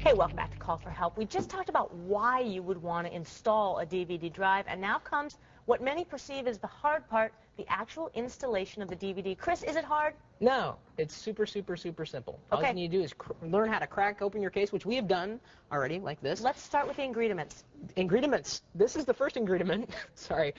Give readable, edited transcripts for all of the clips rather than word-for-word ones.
Hey, welcome back to Call for Help. We just talked about why you would want to install a DVD drive, and now comes what many perceive as the hard part, the actual installation of the DVD. Chris, is it hard? No, it's super simple. All you need to do is learn how to crack open your case, which we have done already, like this. Let's start with the ingredients. Ingredients. This is the first ingredient. Sorry.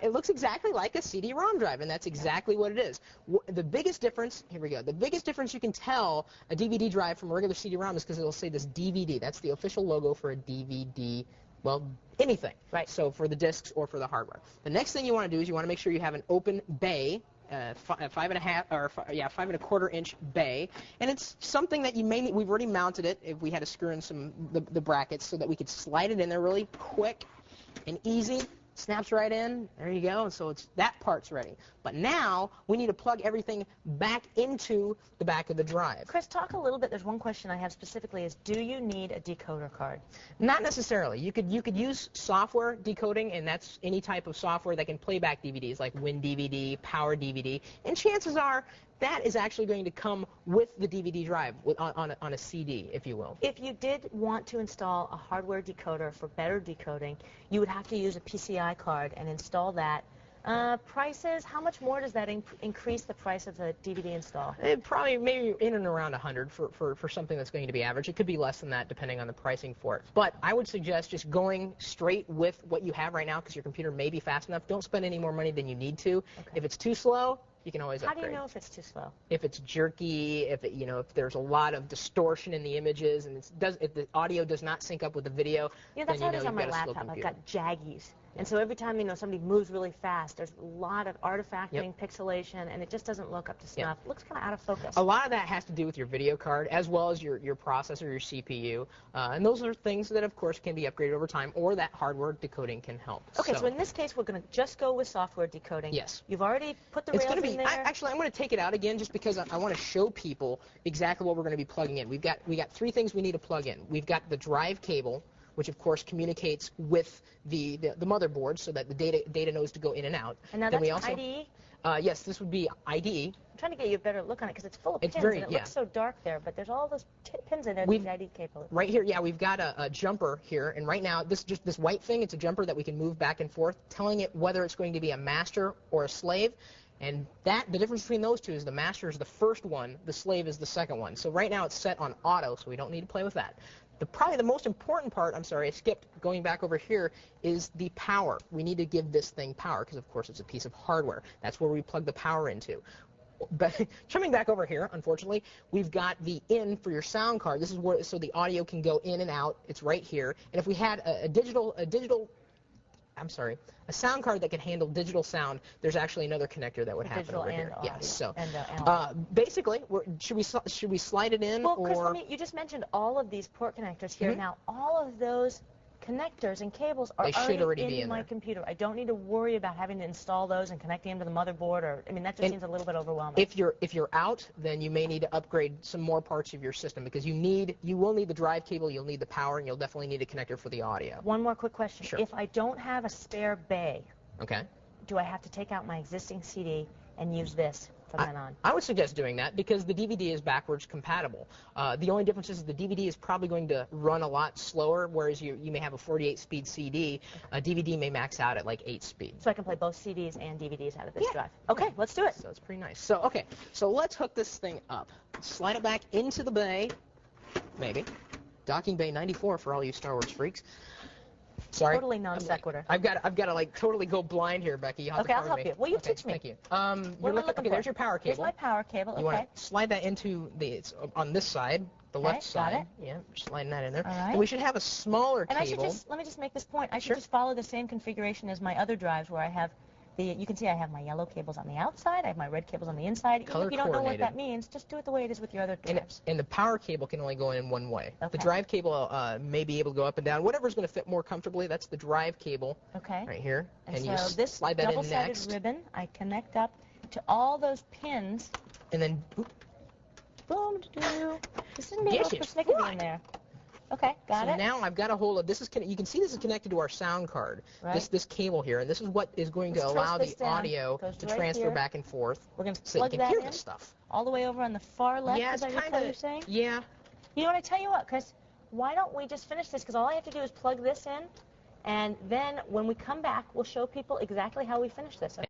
It looks exactly like a CD-ROM drive, and that's exactly what it is. The biggest difference, here we go, the biggest difference you can tell a DVD drive from a regular CD-ROM is because it'll say this DVD. That's the official logo for a DVD, well, anything. Right. So for the discs or for the hardware. The next thing you want to do is you want to make sure you have an open bay. 5.25 inch bay, and it's something that you may need. We've already mounted it if we had to screw in the brackets so that we could slide it in there really quick and easy. Snaps right in. There you go. And so that part's ready. But now we need to plug everything back into the back of the drive. Chris, talk a little bit. There's one question I have specifically: is do you need a decoder card? Not necessarily. You could use software decoding, and that's any type of software that can play back DVDs, like WinDVD, Power DVD, and chances are that is actually going to come with the DVD drive on a CD, if you will. If you did want to install a hardware decoder for better decoding, you would have to use a PCI card and install that. Prices, how much more does that increase the price of the DVD install? Probably maybe in and around 100 for something that's going to be average. It could be less than that depending on the pricing for it. But I would suggest just going straight with what you have right now because your computer may be fast enough. Don't spend any more money than you need to. Okay. If it's too slow, you can always upgrade. How do you know if it's too slow? If it's jerky, if there's a lot of distortion in the images, and if the audio does not sync up with the video, that's how it is on my laptop. I've got jaggies. And so every time, somebody moves really fast, there's a lot of artifacting, pixelation, and it just doesn't look up to snuff. It looks kind of out of focus. A lot of that has to do with your video card, as well as your processor, your CPU. And those are things that, of course, can be upgraded over time, or that hardware decoding can help. Okay, so in this case, we're going to just go with software decoding. Yes. You've already put the rails in there. Actually, I'm going to take it out again just because I want to show people exactly what we're going to be plugging in. We got three things we need to plug in. We've got the drive cable, which of course communicates with the motherboard so that the data knows to go in and out. And now that's IDE? Yes, this would be IDE. I'm trying to get you a better look on it because it's full of pins and it looks so dark there, but there's all those pins in there, the IDE cable. Right here, we've got a jumper here, and right now this white thing, it's a jumper that we can move back and forth, telling it whether it's going to be a master or a slave. And the difference between those two is the master is the first one, the slave is the second one. So right now it's set on auto, so we don't need to play with that. Probably the most important part, I'm sorry, I skipped going back over here, is the power. We need to give this thing power because, of course, it's a piece of hardware. That's where we plug the power into. But coming back over here, unfortunately, we've got the in for your sound card. This is where so the audio can go in and out. It's right here. And if we had a sound card that can handle digital sound, there's actually another connector that would happen over here. Audio. Yes. So basically, should we slide it in? Well, Chris, you just mentioned all of these port connectors here. Now, all of those connectors and cables are already in my computer. I don't need to worry about having to install those and connecting them to the motherboard. That just seems a little bit overwhelming. If you're out, then you may need to upgrade some more parts of your system because you will need the drive cable, you'll need the power, and you'll definitely need a connector for the audio. One more quick question. Sure. If I don't have a spare bay, do I have to take out my existing CD and use this from then on? I would suggest doing that because the DVD is backwards compatible. The only difference is the DVD is probably going to run a lot slower, whereas you may have a 48-speed CD. A DVD may max out at like 8 speed. So I can play both CDs and DVDs out of this drive. Okay, let's do it. So it's pretty nice. So so let's hook this thing up. Slide it back into the bay, maybe. Docking bay 94 for all you Star Wars freaks. Sorry. Totally non sequitur. I've got to like totally go blind here, Becky. You have to I'll help you. Well, you teach me. Thank you. There's your power cable. Here's my power cable. You want to slide that into it's on this side, the left side. Got it. Yeah, sliding that in there. All right. And we should have a smaller cable. And let me just make this point. I should just follow the same configuration as my other drives, where I have you can see I have my yellow cables on the outside, I have my red cables on the inside. Even if you don't know what that means, just do it the way it is with your other drives. And the power cable can only go in one way. The drive cable may be able to go up and down. Whatever's going to fit more comfortably, that's the drive cable right here. And so you this slide that in next. Double-sided ribbon, I connect up to all those pins. And then, boom, this isn't a little persnickety in there. Okay, got it. So now I've got a hold of this. You can see this is connected to our sound card. This cable here, and this is what is going to allow the audio to transfer back and forth. We're going to so plug you can that hear in this stuff. all the way over on the far left. Yeah, as I recall you saying. Yeah. You know what? I tell you what, Chris. why don't we just finish this? Because all I have to do is plug this in, and then when we come back, we'll show people exactly how we finish this. Okay?